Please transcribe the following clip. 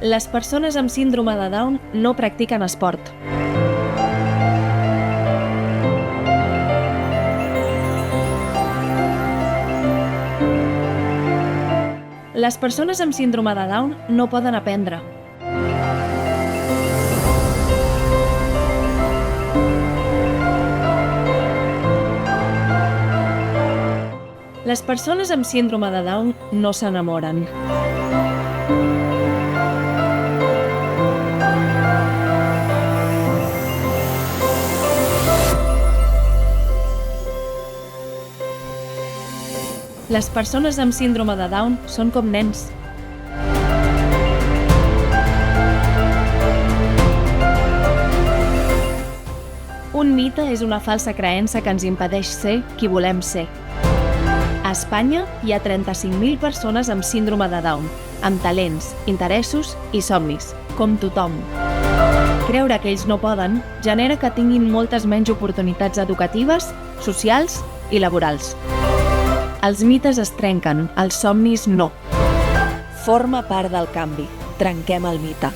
Les persones amb síndrome de Down no practiquen esport. Les persones amb síndrome de Down no poden aprendre. Les persones amb síndrome de Down no s'enamoren. Les persones amb síndrome de Down són com nens. Un mite és una falsa creença que ens impedeix ser qui volem ser. A Espanya hi ha 35.000 persones amb síndrome de Down, amb talents, interessos i somnis, com tothom. Creure que ells no poden genera que tinguin moltes menys oportunitats educatives, socials i laborals. Els mites es trenquen, els somnis no. Forma part del canvi. Trenquem el mite.